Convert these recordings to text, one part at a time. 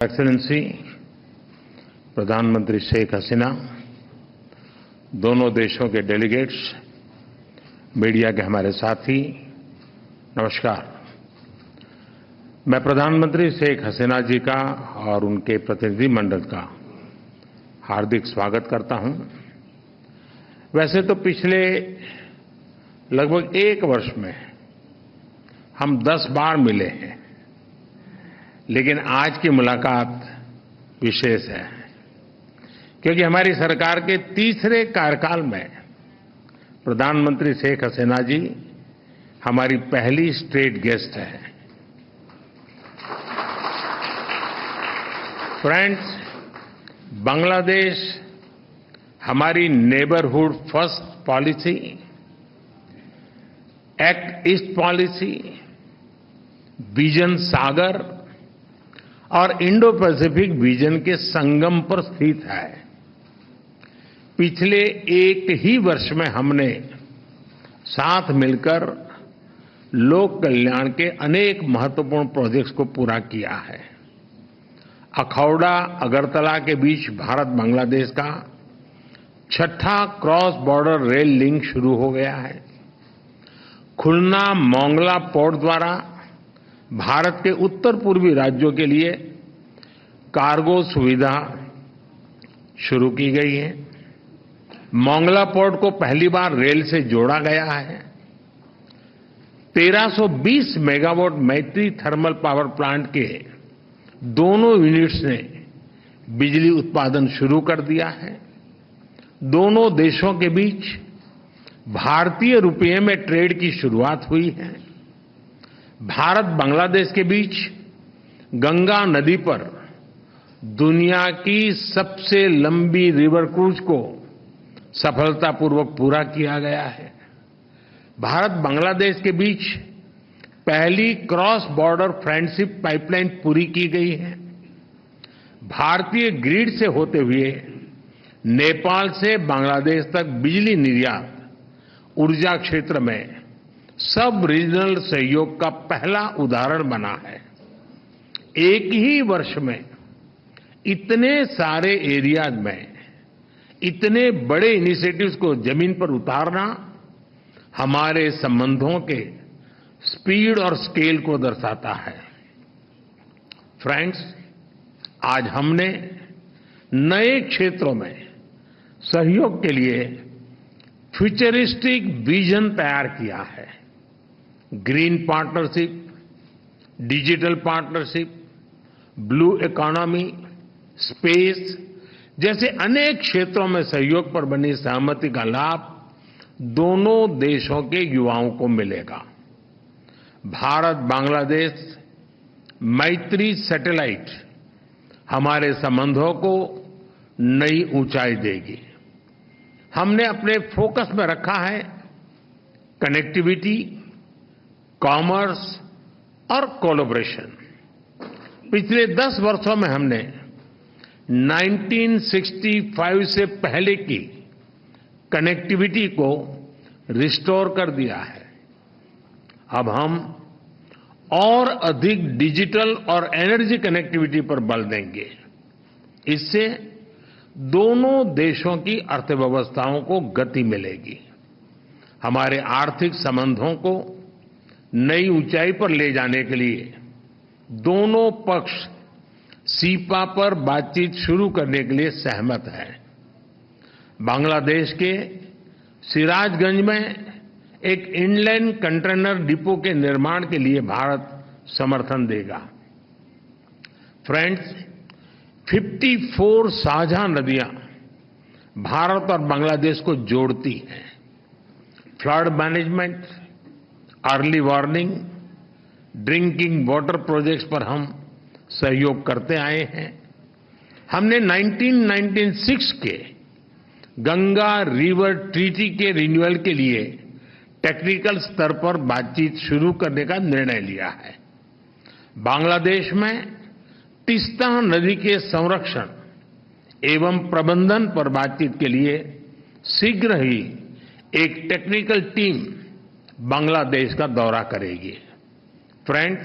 Excellency प्रधानमंत्री शेख हसीना, दोनों देशों के डेलीगेट्स, मीडिया के हमारे साथी, नमस्कार। मैं प्रधानमंत्री शेख हसीना जी का और उनके प्रतिनिधिमंडल का हार्दिक स्वागत करता हूं। वैसे तो पिछले लगभग 1 वर्ष में हम 10 बार मिले हैं, लेकिन आज की मुलाकात विशेष है क्योंकि हमारी सरकार के तीसरे कार्यकाल में प्रधानमंत्री शेख हसीना जी हमारी पहली स्टेट गेस्ट हैं। फ्रेंड्स, बांग्लादेश हमारी neighbourhood first policy, act east policy, vision Sagar और इंडो पैसिफिक विजन के संगम पर स्थित है। पिछले 1 ही वर्ष में हमने साथ मिलकर लोक कल्याण के अनेक महत्वपूर्ण प्रोजेक्ट्स को पूरा किया है। अखौड़ा अगरतला के बीच भारत बांग्लादेश का 6ठा क्रॉस बॉर्डर रेल लिंक शुरू हो गया है। खुलना मोंगला पोर्ट द्वारा भारत के उत्तर पूर्वी राज्यों के लिए कार्गो सुविधा शुरू की गई है। मोंगला पोर्ट को पहली बार रेल से जोड़ा गया है। 1320 मेगावाट मैत्री थर्मल पावर प्लांट के दोनों यूनिट्स ने बिजली उत्पादन शुरू कर दिया है। दोनों देशों के बीच भारतीय रुपये में ट्रेड की शुरुआत हुई है। भारत बांग्लादेश के बीच गंगा नदी पर दुनिया की सबसे लंबी रिवर क्रूज को सफलतापूर्वक पूरा किया गया है। भारत बांग्लादेश के बीच पहली क्रॉस बॉर्डर फ्रेंडशिप पाइपलाइन पूरी की गई है। भारतीय ग्रिड से होते हुए नेपाल से बांग्लादेश तक बिजली निर्यात ऊर्जा क्षेत्र में सब रीजनल सहयोग का पहला उदाहरण बना है। एक ही वर्ष में इतने सारे एरियाज में इतने बड़े इनिशिएटिव्स को जमीन पर उतारना हमारे संबंधों के स्पीड और स्केल को दर्शाता है। फ्रेंड्स, आज हमने नए क्षेत्रों में सहयोग के लिए फ्यूचरिस्टिक विजन तैयार किया है। Green partnership, digital partnership, blue economy, space जैसे अनेक क्षेत्रों में सहयोग पर बनी सहमति का लाभ दोनों देशों के युवाओं को मिलेगा। भारत बांग्लादेश मैत्री सैटेलाइट हमारे संबंधों को नई ऊंचाई देगी। हमने अपने फोकस में रखा है कनेक्टिविटी, कॉमर्स और कोलैबोरेशन। पिछले 10 वर्षों में हमने 1965 से पहले की कनेक्टिविटी को रिस्टोर कर दिया है। अब हम और अधिक डिजिटल और एनर्जी कनेक्टिविटी पर बल देंगे। इससे दोनों देशों की अर्थव्यवस्थाओं को गति मिलेगी। हमारे आर्थिक संबंधों को नई ऊंचाई पर ले जाने के लिए दोनों पक्ष सीपा पर बातचीत शुरू करने के लिए सहमत हैं। बांग्लादेश के सिराजगंज में एक इनलैंड कंटेनर डिपो के निर्माण के लिए भारत समर्थन देगा। फ्रेंड्स, 54 साझा नदियां भारत और बांग्लादेश को जोड़ती हैं। Flood management, early warning, drinking water projects पर हम सहयोग करते आए हैं। हमने 1996 के गंगा रिवर ट्रीटी के रिन्यूअल के लिए टेक्निकल स्तर पर बातचीत शुरू करने का निर्णय लिया है। बांग्लादेश में तीस्ता नदी के संरक्षण एवं प्रबंधन पर बातचीत के लिए शीघ्र ही एक टेक्निकल टीम बांग्लादेश का दौरा करेगी। फ्रेंड्स,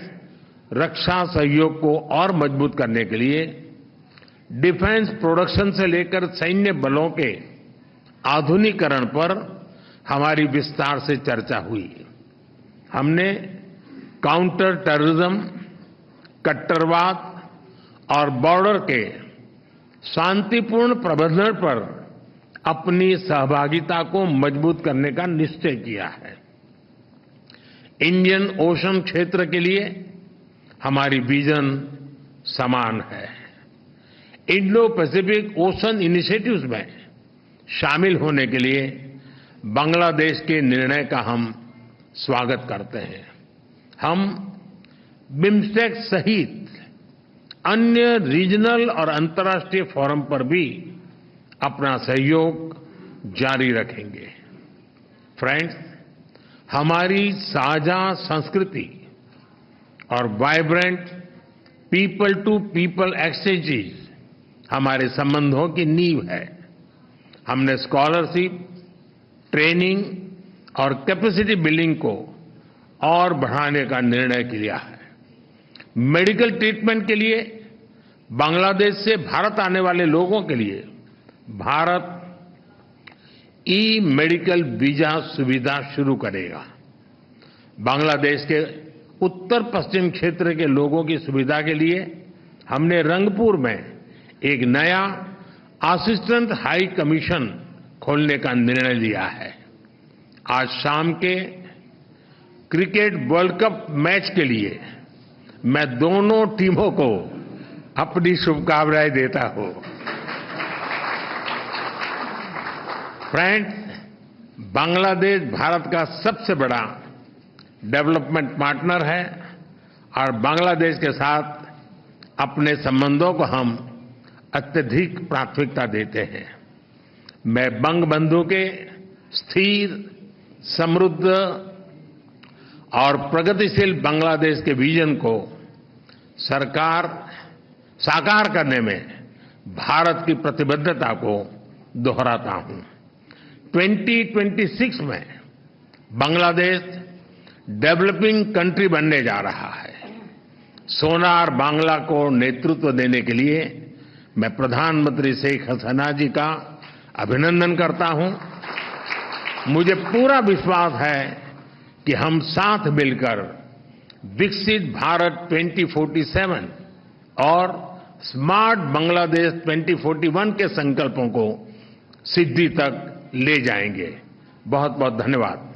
रक्षा सहयोग को और मजबूत करने के लिए डिफेंस प्रोडक्शन से लेकर सैन्य बलों के आधुनिकीकरण पर हमारी विस्तार से चर्चा हुई। हमने काउंटर टेररिज्म, कट्टरवाद और बॉर्डर के शांतिपूर्ण प्रबंधन पर अपनी सहभागिता को मजबूत करने का निश्चय किया है। इंडियन ओशन क्षेत्र के लिए हमारी विजन समान है। इंडो पैसिफिक ओशन इनिशिएटिव्स में शामिल होने के लिए बांग्लादेश के निर्णय का हम स्वागत करते हैं। हम बिम्स्टेक सहित अन्य रीजनल और अंतर्राष्ट्रीय फोरम पर भी अपना सहयोग जारी रखेंगे। फ्रेंड्स, हमारी साझा संस्कृति और vibrant people to people exchanges हमारे संबंधों की नींव है। हमने स्कॉलरशिप, ट्रेनिंग और कैपेसिटी बिल्डिंग को और बढ़ाने का निर्णय किया है। मेडिकल ट्रीटमेंट के लिए बांग्लादेश से भारत आने वाले लोगों के लिए भारत ई मेडिकल वीजा सुविधा शुरू करेगा। बांग्लादेश के उत्तर पश्चिम क्षेत्र के लोगों की सुविधा के लिए हमने रंगपुर में एक नया असिस्टेंट हाई कमीशन खोलने का निर्णय लिया है। आज शाम के क्रिकेट वर्ल्ड कप मैच के लिए मैं दोनों टीमों को अपनी शुभकामनाएं देता हूं। फ्रेंड्स, बांग्लादेश भारत का सबसे बड़ा डेवलपमेंट पार्टनर है और बांग्लादेश के साथ अपने संबंधों को हम अत्यधिक प्राथमिकता देते हैं। मैं बंगबंधु के स्थिर, समृद्ध और प्रगतिशील बांग्लादेश के विजन को साकार करने में भारत की प्रतिबद्धता को दोहराता हूं। 2026 में बांग्लादेश डेवलपिंग कंट्री बनने जा रहा है। सोनार बांग्ला को नेतृत्व देने के लिए मैं प्रधानमंत्री शेख हसीना जी का अभिनंदन करता हूं। मुझे पूरा विश्वास है कि हम साथ मिलकर विकसित भारत 2047 और स्मार्ट बांग्लादेश 2041 के संकल्पों को सिद्धि तक ले जाएंगे। बहुत बहुत धन्यवाद।